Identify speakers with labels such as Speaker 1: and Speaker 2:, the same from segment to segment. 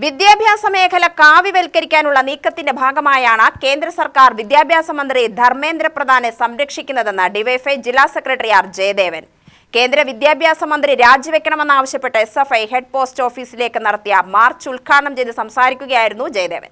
Speaker 1: വിദ്യാഭ്യാസ മേഖല കാവ്യവൽക്കരിക്കാനുള്ള നീക്കത്തിന്റെ ഭാഗമായാണ് കേന്ദ്ര സർക്കാർ വിദ്യാഭ്യാസ മന്ത്രി ധർമ്മേന്ദ്ര പ്രധാനെ സംരക്ഷിക്കുന്നതെന്ന് ഡിവൈഎഫ്ഐ ജില്ലാ സെക്രട്ടറി ആർ ജയദേവൻ. കേന്ദ്ര വിദ്യാഭ്യാസ മന്ത്രി രാജിവെക്കണമെന്നാവശ്യപ്പെട്ട് എസ്എഫ്ഐ ഹെഡ് പോസ്റ്റ് ഓഫീസിലേക്ക് നടത്തിയ മാർച്ച് ഉദ്ഘാടനം ചെയ്ത് സംസാരിക്കുകയായിരുന്നു ജയദേവൻ.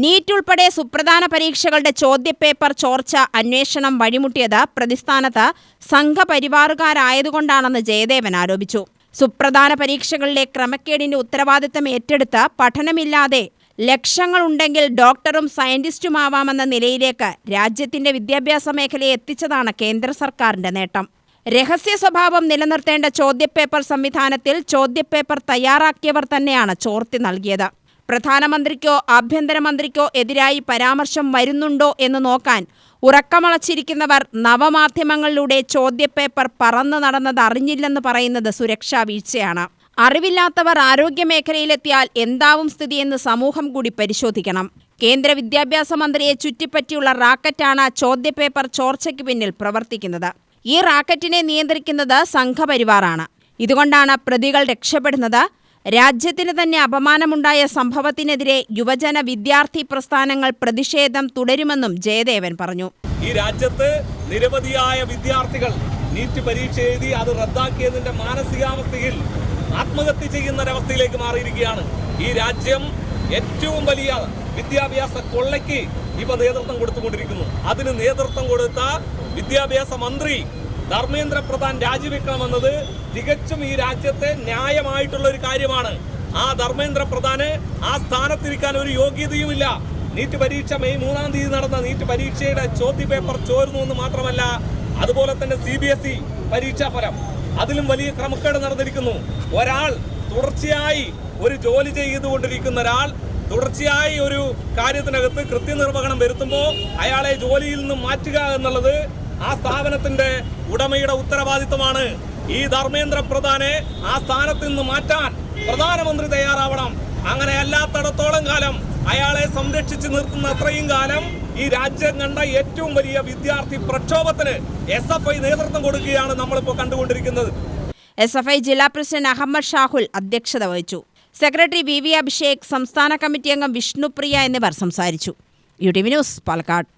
Speaker 1: നീറ്റ് ഉൾപ്പെടെ സുപ്രധാന പരീക്ഷകളുടെ ചോദ്യപേപ്പർ ചോർച്ച അന്വേഷണം വഴിമുട്ടിയത് പ്രതിസ്ഥാനത്ത് സംഘപരിവാറുകാരായതുകൊണ്ടാണെന്ന് ജയദേവൻ ആരോപിച്ചു. സുപ്രധാന പരീക്ഷകളിലെ ക്രമക്കേടിന്റെ ഉത്തരവാദിത്തം ഏറ്റെടുത്ത് പഠനമില്ലാതെ ലക്ഷങ്ങളുണ്ടെങ്കിൽ ഡോക്ടറും സയന്റിസ്റ്റുമാവാമെന്ന നിലയിലേക്ക് രാജ്യത്തിന്റെ വിദ്യാഭ്യാസ മേഖലയെ എത്തിച്ചതാണ് കേന്ദ്ര സർക്കാരിന്റെ നേട്ടം. രഹസ്യ സ്വഭാവം നിലനിർത്തേണ്ട ചോദ്യപേപ്പർ സംവിധാനത്തിൽ ചോദ്യപേപ്പർ തയ്യാറാക്കിയവർ തന്നെയാണ് ചോർത്തി നൽകിയത്. പ്രധാനമന്ത്രിക്കോ ആഭ്യന്തരമന്ത്രിക്കോ എതിരായി പരാമർശം വരുന്നുണ്ടോ എന്ന് നോക്കാൻ ഉറക്കമളച്ചിരിക്കുന്നവർ നവമാധ്യമങ്ങളിലൂടെ ചോദ്യപേപ്പർ പറന്നു നടന്നത് അറിഞ്ഞില്ലെന്ന് പറയുന്നത് സുരക്ഷാ വീഴ്ചയാണ്. അറിവില്ലാത്തവർ ആരോഗ്യമേഖലയിലെത്തിയാൽ എന്താവും സ്ഥിതിയെന്ന് സമൂഹം കൂടി പരിശോധിക്കണം. കേന്ദ്ര വിദ്യാഭ്യാസ മന്ത്രിയെ ചുറ്റിപ്പറ്റിയുള്ള റാക്കറ്റാണ് ചോദ്യപേപ്പർ ചോർച്ചയ്ക്ക് പിന്നിൽ പ്രവർത്തിക്കുന്നത്. ഈ റാക്കറ്റിനെ നിയന്ത്രിക്കുന്നത് സംഘപരിവാറാണ്. ഇതുകൊണ്ടാണ് പ്രതികൾ രക്ഷപ്പെടുന്നത്. രാജ്യത്തിന് തന്നെ അപമാനമുണ്ടായ സംഭവത്തിനെതിരെ യുവജന വിദ്യാർത്ഥി പ്രസ്ഥാനങ്ങൾ പ്രതിഷേധം തുടരുമെന്നും ജയദേവൻ പറഞ്ഞു.
Speaker 2: ഈ രാജ്യത്ത് നിരവധിയായ വിദ്യാർത്ഥികൾ നീറ്റ് പരീക്ഷ എഴുതി അത് റദ്ദാക്കിയതിന്റെ മാനസികാവസ്ഥയിൽ ആത്മഹത്യ ചെയ്യുന്നൊരവസ്ഥയിലേക്ക് മാറിയിരിക്കുകയാണ്. ഈ രാജ്യം ഏറ്റവും വലിയ വിദ്യാഭ്യാസ കൊള്ളയ്ക്ക് ഇവ നേതൃത്വം കൊടുത്തുകൊണ്ടിരിക്കുന്നു. അതിന് നേതൃത്വം കൊടുത്ത വിദ്യാഭ്യാസ മന്ത്രി ധർമ്മേന്ദ്ര പ്രധാൻ രാജിവെക്കണമെന്നത് തികച്ചും ഈ രാജ്യത്തെ ന്യായമായിട്ടുള്ള ഒരു കാര്യമാണ്. ആ ധർമ്മേന്ദ്ര പ്രധാന് ആ സ്ഥാനത്തിരിക്കാൻ ഒരു യോഗ്യതയുമില്ല. നീറ്റ് പരീക്ഷ മെയ് 3-ാം തീയതി നടന്ന നീറ്റ് പരീക്ഷയുടെ ചോദ്യപേപ്പർ ചോർന്നു എന്ന് മാത്രമല്ല, അതുപോലെ തന്നെ CBSE പരീക്ഷാ ഫലം അതിലും വലിയ ക്രമക്കേട് നടന്നിരിക്കുന്നു. ഒരാൾ തുടർച്ചയായി ഒരു ജോലി ചെയ്തുകൊണ്ടിരിക്കുന്ന ഒരാൾ തുടർച്ചയായി ഒരു കാര്യത്തിനകത്ത് കൃത്യനിർവഹണം വരുത്തുമ്പോൾ അയാളെ ജോലിയിൽ നിന്നും മാറ്റുക എന്നുള്ളത് ആ സ്ഥാപനത്തിന്റെ ഉടമയുടെ ഉത്തരവാദിത്തമാണ്. ഈ ധർമ്മേന്ദ്ര പ്രധാനെ ആ സ്ഥാനത്ത് നിന്ന് മാറ്റാൻ പ്രധാനമന്ത്രി തയ്യാറാവണം. അങ്ങനെ അല്ലാത്തടത്തോളം കാലം അയാളെ സംരക്ഷിച്ചു നിർത്തുന്ന അത്രയും കാലം ഈ രാജ്യം കണ്ട ഏറ്റവും വലിയ വിദ്യാർത്ഥി പ്രക്ഷോഭത്തിന് SFI നേതൃത്വം കൊടുക്കുകയാണ് നമ്മളിപ്പോൾ കണ്ടുകൊണ്ടിരിക്കുന്നത്.
Speaker 1: SFI ജില്ലാ പ്രസിഡന്റ് അഹമ്മദ് ഷാഹുൽ അധ്യക്ഷത വഹിച്ചു. സെക്രട്ടറി VV അഭിഷേക്, സംസ്ഥാന കമ്മിറ്റി അംഗം വിഷ്ണുപ്രിയ എന്നിവർ സംസാരിച്ചു. UTV news, Palakkad.